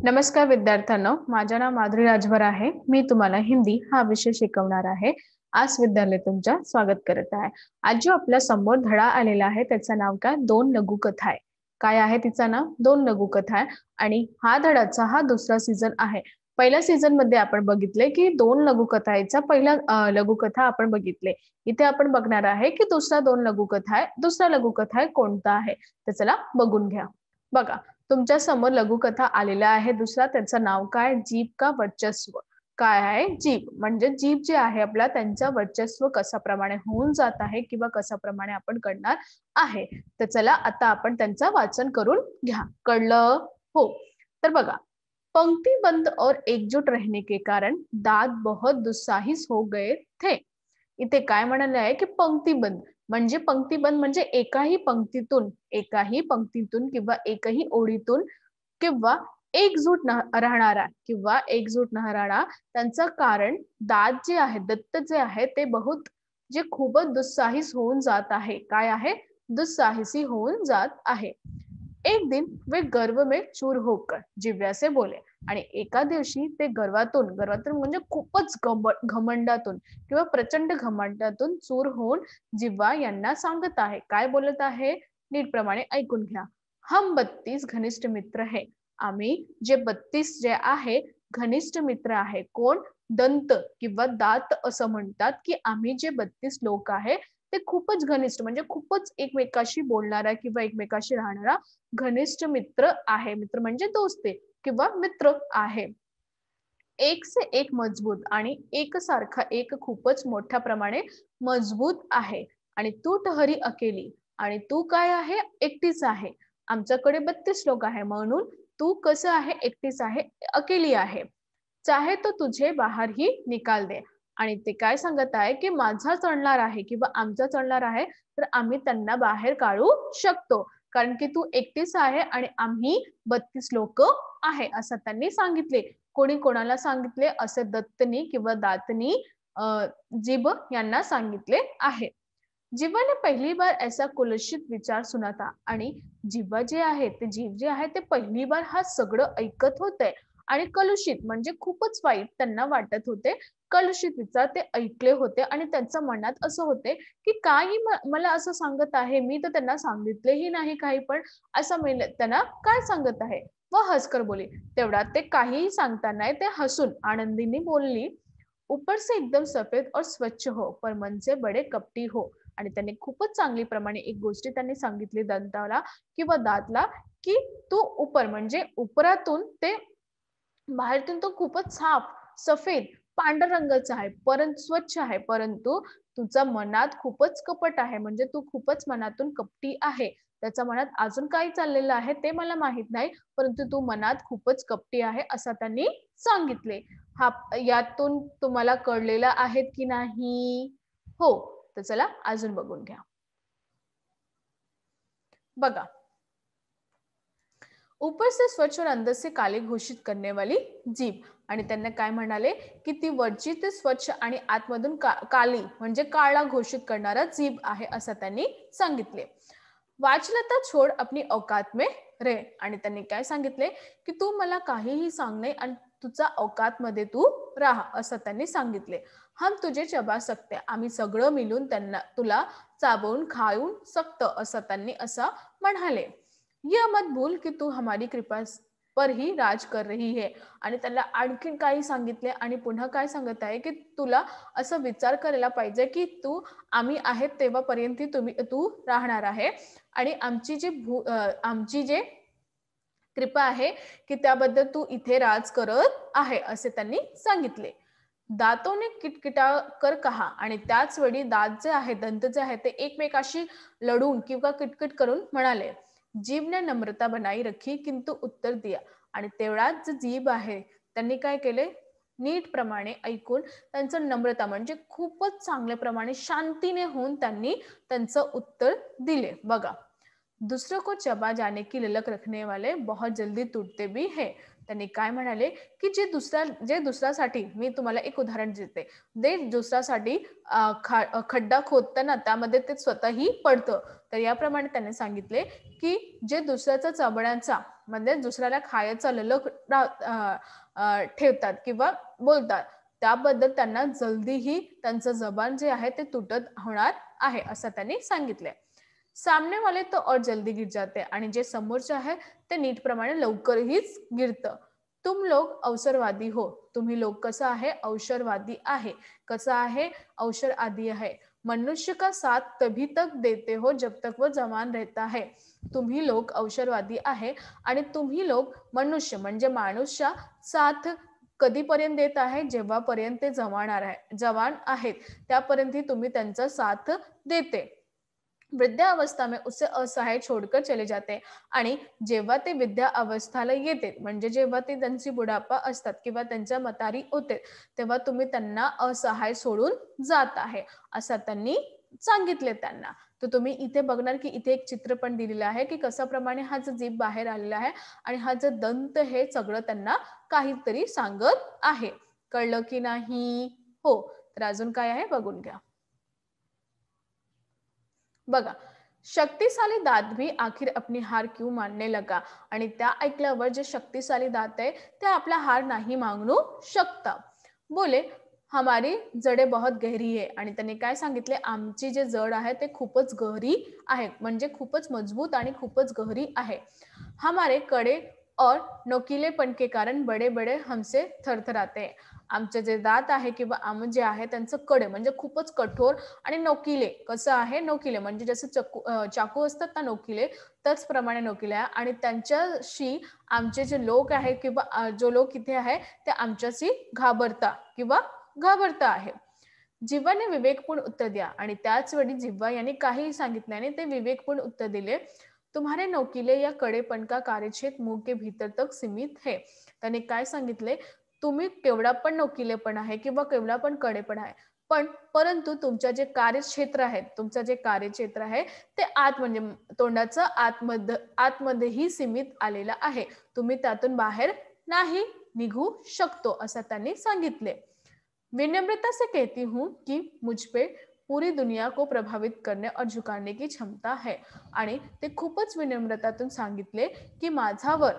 नमस्कार विद्यार्थ्यांनो, माझे नाव माधुरी राजभर आहे. मी तुम्हाला हिंदी हा विषय शिकवणार आहे. आज विद्यालय तुमच्या स्वागत करत आहे. आज जो आपल्या समोर धडा आलेला आहे त्याचं नाव काय? दोन लघुकथा आहे. काय आहे तिचं नाव? दोन लघुकथा आहे आणि हा धडाचा हा दुसरा सीझन आहे. पहिल्या सीझन मध्ये आपण बघितले की दोन लघुकथाचा पहिला लघुकथा आपण बघितले. इथे आपण बघणार आहे की दुसरा दोन लघुकथा आहे. दुसरा लघुकथा कोणता आहे? तर चला बघून घ्या. बघा, तुमच्या समोर लघुकथा आलेला आहे. दुसरा त्याचं नाव काय? जीभ का वर्चस्व. काय आहे? जीभ. म्हणजे जीभ जे आहे आपला त्यांचं वर्चस्व कशाप्रमाणे होऊन जात आहे किंवा कशाप्रमाणे आपण करणार आहे. तर चला आता आपण त्यांचं वाचन करून घ्या. कळलं? हो. तर बघा, पंक्तिबंद और एकजुट रहने के कारण दांत बहुत दुस्साहिस हो गए थे. इथे काय म्हणाले आहे की पंक्तिबंद म्हणजे एकाही पंक्तीतून किंवा एकही ओळीतून किंवा एकजूट न राहणार त्यांचं कारण दात जे आहे, दत्त जे आहे ते जे खूपच दुस्साहिस होऊन जात आहे. काय आहे? दुस्साहसी होऊन जात आहे. एक दिन वे गर्व में चूर होकर जिव्या से बोले. आणि एका दिवशी ते गर्वातून म्हणजे खूपच घमंडातून किंवा प्रचंड घमंडातून चूर होऊन जिव्हा यांना सांगत आहे. काय बोलत आहे? नीट प्रमाणे ऐकून घ्या. हम 32 घनिष्ठ मित्र है. आम्ही जे 32 जे आहे घनिष्ठ मित्र आहे. कोण? दंत किंवा दात असं म्हणतात की आम्ही जे 32 लोक आहे ते खूपच घनिष्ठ म्हणजे खूपच एकमेकाशी बोलणारा किंवा एकमेकाशी राहणारा घनिष्ठ मित्र आहे. मित्र म्हणजे दोस्ते किंवा मित्र आहे. एक से एक मजबूत आणि एकसारखा एक खूपच मोठ्या प्रमाणे मजबूत आहे. आणि तू ठहरी अकेली आणि तू काय आहे? एकटीच आहे. आमच्याकडे 32 लोक आहे म्हणून तू कसं आहे? एकटीच आहे, अकेली आहे. चाहे तो तुझे बाहर ही निकाल दे. आणि ते काय सांगत आहे की माझा चढणार आहे किंवा आमचा चढणार आहे तर आम्ही त्यांना बाहेर काढू शकतो. कारण की तू एकटीच आहे आणि आम्ही 32 लोक आहे असं त्यांनी सांगितले. कोणी कोणाला सांगितले? असे दत्तनी किंवा दातनी जीभ यांना सांगितले आहे. जिव्हा ने पहिली बार ऐसा कुलसित विचार सुना था. आणि जिव्हा जे आहे ते जीभ जे आहे ते पहिली बार हा सगळं ऐकत होते आणि कलुषित म्हणजे खूपच वाईट त्यांना वाटत होते. कलुषित विचार ते ऐकले होते आणि त्यांच्या मनात असं होते की काही मला असं सांगत आहे, मी तर त्यांना सांगितलेही नाही काही पण असं त्यांना काय सांगत आहे. व हसकर बोली. तेवढा ते काहीही सांगताना ते हसून आनंदीने बोलली, ऊपर से एकदम सफेद और स्वच्छ हो पर मन से बडे कपटी हो. आणि त्यांनी खूपच चांगली प्रमाणे एक गोष्टी त्यांनी सांगितली दंताला किंवा दातला की तू उपर म्हणजे उपरातून ते बाहेरून तो खूपच साफ सफेद पांढऱ्या रंगाचा आहे परंतु स्वच्छ आहे, परंतु तुझा मनात खूपच कपट आहे. म्हणजे तू खूपच मनातून कपटी आहे. त्याच्या मनात अजून काही चाललेलं आहे ते मला माहित नाही, परंतु तू मनात खूपच कपटी आहे असं त्यांनी सांगितले. हा यातून तुम्हाला कळलेलं आहे की नाही? हो. तर चला अजून बघून घ्या. बघा, ऊपर से स्वच्छ और अंदर से काले घोषित करने वाली जीभ. आणि त्यांना काय म्हणाले की ती वरची ते स्वच्छ आणि आतमधून काली म्हणजे काळा घोषित करणारा जीभ आहे असं त्यांनी सांगितले. वाचलता छोड अपनी औकात में रे. आणि त्यांनी काय सांगितले की तू मला काहीही सांग नाही आणि तुझा औकात मध्ये तू राहा असं त्यांनी सांगितले. हम तुझे चबा सकते. आम्ही सगळं मिळून त्यांना तुला चाबवून खाऊन सकतो असं त्यांनी असं म्हणाले. ये मत भूल की तू हमारी कृपा पर ही राज कर रही है. आणि त्यांना आणखीन काही सांगितले आणि पुन्हा काय सांगत आहे की तुला असं विचार करायला पाहिजे की आम्ही आहेत तेव्हापर्यंत तू राहणार आहे आणि आमची जे कृपा आहे की त्याबद्दल तू इथे राज करत आहे असे त्यांनी सांगितले. दातोने किटकिटा कर कहा. आणि त्याच वेळी दात जे आहे दंत जे आहे ते एकमेकाशी लढून किंवा किटकिट करून म्हणाले. जीभ ने नम्रता बनाई रखी किंतु उत्तर दिया. आणि तेवढाच जे जीभ आहे त्यांनी काय केले? नीट प्रमाणे ऐकून त्यांचं नम्रता म्हणजे खूपच चांगल्या प्रमाणे शांतीने होऊन त्यांनी त्यांचं उत्तर दिले. बघा, दूसरों को चबा जाने की ललक रखने वाले बहुत जल्दी तुटते भी है. त्यांनी काय म्हणाले की जे दुसऱ्यासाठी, मी तुम्हाला एक उदाहरण देते, जे दुसऱ्यासाठी खड्डा खोदतं ना, त्यामध्ये ते स्वतःही पडतं. तर याप्रमाणे त्यांनी सांगितले की जे दुसऱ्याचा चबण्याचा म्हणजे दुसऱ्याला खायचा ललक ठेवतात किंवा बोलतात, त्याबद्दल त्यांना जल्दीही त्यांचं जबान जे आहे ते तुटत होणार आहे, असं त्यांनी सांगितले. सामने वाले तो और जल्दी गिर जाते आणि जे समोरचे आहे ते नीटप्रमाणे लवकरहीच गिरतं. तुम लोग अवसरवादी हो. तुम्ही लोग कसं आहे? अवसरवादी आहे. कसं आहे? अवसरवादी आहे. मनुष्य का साथ तभी तक देते हो जब तक वो जवान रहता है. तुम्ही लोक अवसरवादी आहे आणि तुम्ही लोक मनुष्य म्हणजे माणूसच्या साथ कधीपर्यंत देत आहे? जेव्हापर्यंत ते जवान आहेत त्यापर्यंत तुम्ही त्यांचा साथ देते. वृद्धावस्था में उससे असहाय छोड़कर चले जाते आणि जेव्हा ते वृद्धावस्थाला येते म्हणजे जेव्हा ते त्यांची बुढापा असतात किंवा त्यांच्या म्हातारी होते तेव्हा तुम्ही त्यांना असहाय सोडून जात आहे, असं त्यांनी सांगितले त्यांना. तर तुम्ही इथे बघणार की इथे एक चित्र पण दिलेलं आहे की कशा प्रमाणे हा जो जीभ बाहेर आलेला आहे आणि हा जो दंत हे सगळं त्यांना काहीतरी सांगत आहे. कळलं की नाही? हो. तर अजून काय आहे बघून घ्या. बघा, शक्तिशाली दात भी आखिर अपनी हार क्यों मानने लगा. आणि त्या ऐकल्यावर जे शक्तिशाली दात आहे ते आपला हार नाही मानू शकता. बोले हमारी जड़े बहुत गहरी है. आणि त्यांनी काय सांगितले, आमची जे जड आहे ते खूपच गहरी आहे, म्हणजे खूपच मजबूत आणि खूपच गहरी आहे. हमारे कड़े और नोकीलेपन के कारण बड़े बड़े हमसे थरथराते हैं. आमचे जे दात आहे किंवा आम जे आहे त्यांचं कडे म्हणजे खूपच कठोर आणि नोकिले कसं आहे, नोकिले म्हणजे जसं चाकू असतात ना नोकिले, त्याचप्रमाणे नोकिले आहे आणि त्यांच्याशी आमचे जे लोक आहे किंवा जो लोक इथे आहे ते आमच्याशी घाबरता आहे. जिव्हाने विवेकपूर्ण उत्तर द्या. आणि त्याच वेळी जिव्हा यांनी काही सांगितल्याने ते विवेकपूर्ण उत्तर दिले. तुम्हारे नोकिले या कड़ेपन का कार्यक्षेत्र मुंह के भीतर तक सीमित है. त्याने काय सांगितले, तुम्ही केवढा पण नोकिलेपण आहे किंवा केवढा पण कडेपण आहे, परंतु तुमच्या जे कार्यक्षेत्र आहे, तुमचं जे कार्यक्षेत्र आहे ते आत म्हणजे तोंडाचं आतमध्येही सीमित आलेलं आहे. तुम्ही त्यातून बाहेर नाही निघू शकतो, असं त्यांनी सांगितले. विनम्रता से कहती हूँ कि मुझ पे पूरी दुनिया को प्रभावित करने और झुकाने की क्षमता है. आणि ते खूपच विनम्रतातून सांगितले की माझ्यावर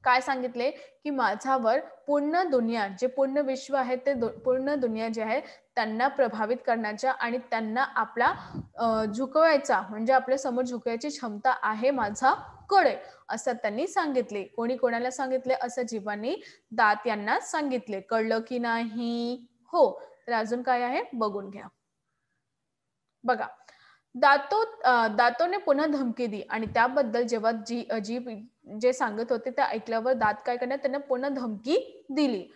काय सांगितले की माझ्यावर पूर्ण दुनिया, जे पूर्ण विश्व आहे ते पूर्ण दुनिया जे आहे त्यांना प्रभावित करण्याच्या आणि त्यांना आपला झुकवायचा म्हणजे आपल्या समोर झुकवायची क्षमता आहे माझ्याकडे, असं त्यांनी सांगितले. कोणी कोणाला सांगितले, असं जीवानी दात यांना सांगितले. कळलं की नाही? हो. तर अजून काय आहे बघून घ्या. बघा, दातोने पुन्हा धमकी दी आणि त्याबद्दल जेव्हा जीभ जे सांगत होते ते ऐकल्यावर दात काय करण्यात त्यांना पुन्हा धमकी दिली.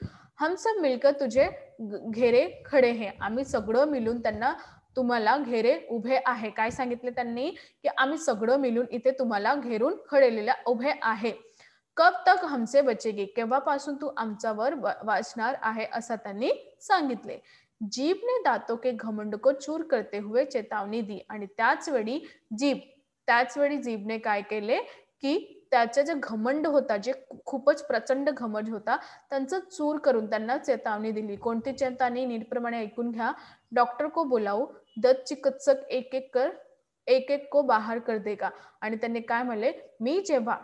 हम सब मिलकर तुझे घेरे खडे हैं. आम्ही सगळं मिळून त्यांना तुम्हाला घेरे उभे आहे. काय सांगितले त्यांनी की आम्ही सगळं मिळून इथे तुम्हाला घेरून खडेलेल्या उभे आहे. कब तक हमसे बचेगी. केव्हापासून तू आमच्यावर वाचणार आहे, असं त्यांनी सांगितले. जीभ ने दांतों के घमंड को चूर करते हुए चेतावनी दी. आणि त्याच वेळी जीभने काय केले की त्याचा जे घमंड होता, जे खूपच प्रचंड घमंड होता, त्यांचं चूर करून त्यांना चेतावनी दिली. कोणती चेतावनी? नीटप्रमाणे ऐकून घ्या. डॉक्टर को बुलाओ, दंत चिकित्सक एक एक को बाहर कर देगा. आणि त्यांनी काय म्हणले, मी जेव्हा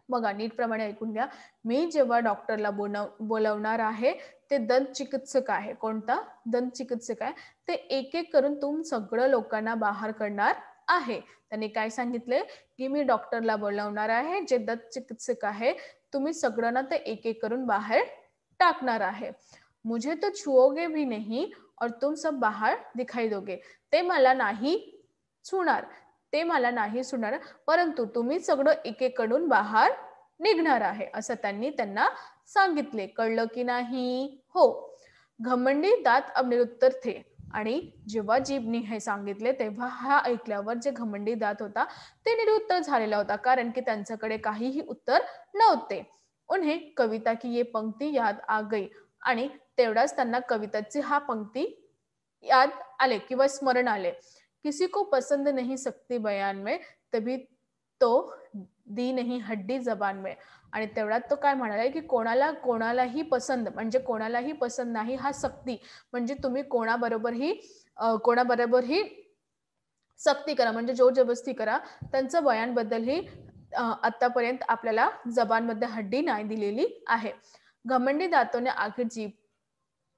बघा नीटप्रमाणे ऐकून घ्या, मी जेव्हा डॉक्टरला बोलवणार आहे ते दंत चिकित्सक आहे. कोणता? दंत चिकित्सक आहे. ते एक एक करून तुम सगळं लोकांना बाहेर करणार आहे. त्यांनी काय सांगितले की मी डॉक्टरला बोलवणार आहे, जे दंत चिकित्सक आहे, तुम्ही सगळ्यांना ते एक एक करून बाहेर टाकणार आहे. मुझे तो छुओगे भी नहीं और तुम सब बाहर दिखाई दोगे. ते मला नाही सुणार, परंतु तुम्ही सगळं एक एक कडून बाहेर निघणार आहे, असं त्यांना सांगितले. कळलं की नाही? हो. घमंडी दात अब निरुत्तर थे. आणि जेव्हा जीभने हे सांगितले तेव्हा हा ऐकल्यावर जे घमंडी दात होता ते निरुत्तर झालेला होता, कारण की त्यांच्याकडे काहीही उत्तर नव्हते. उन्हें कविता की ये पंक्ति याद आ गई. आणि तेवढाच त्यांना कविताची हा पंक्ती याद आले किंवा स्मरण आले किसी को पसंद नहीं सकती बयान में, तभी तो दी नहीं हड्डी जबान में. आणि तेवढ्यात तो काय म्हणाला की कोणालाही पसंत म्हणजे कोणालाही पसंत नाही हा सक्ती. म्हणजे तुम्ही कोणाबरोबरही सक्ती करा म्हणजे जोरजबरदस्ती करा. त्यांचं बयानबद्दलही आत्तापर्यंत आपल्याला जबानमध्ये हड्डी नाही दिलेली आहे. घमंडी दातों ने आखिर जीभ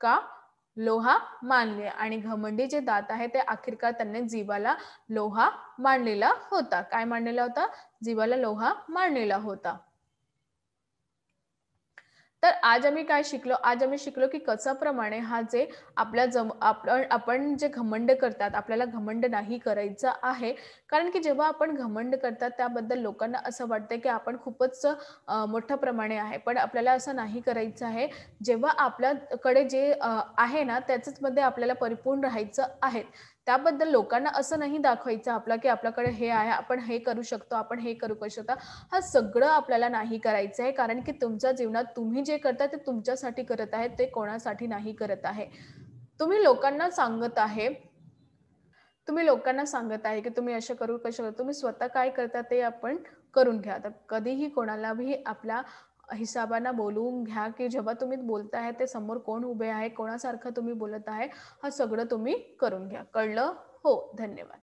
का लोहा मान लिया. आणि घमंडी जे दात आहे ते आखिरकार त्यांनी जीवाला लोहा मानलेला होता. काय मानलेला होता? जीवाला लोहा मानलेला होता. तर आज आम्ही काय शिकलो? आज आम्ही शिकलो की कचाप्रमाणे हा जे आपण जे घमंड करतात, आपल्याला घमंड नाही करायचं आहे. कारण की जेव्हा आपण घमंड करतात त्याबद्दल लोकांना असं वाटतं की आपण खूपच मोठ्या प्रमाणे आहे. पण आपल्याला असं नाही करायचं आहे. जेव्हा आपल्याकडे जे आहे ना त्याच्याच मध्ये आपल्याला परिपूर्ण राहायचं आहे. त्याबद्दल लोकांना असं नाही दाखवायचं की आपल्याकडे हे आहे, आपण हे करू शकतो, आपण हे करू शकतो. हा सगळं आपल्याला नाही करायचं आहे. कारण की तुमच्या जीवनात तुम्ही जे करता ते तुमच्यासाठी करत आहे, ते कोणासाठी नाही करत आहे. तुम्ही लोकांना सांगत आहे तुम्ही लोकांना सांगत आहे की तुम्ही असं करू, कसं करू. तुम्ही स्वतः काय करता ते आपण करून घ्या. तर कधीही कोणालाही आपल्या हिसाबानं बोलवून घ्या की जेव्हा तुम्ही बोलताय ते समोर कोण उभे आहे, कोणासारखं तुम्ही बोलत आहे, हा सगळं तुम्ही करून घ्या. कळलं? हो. धन्यवाद.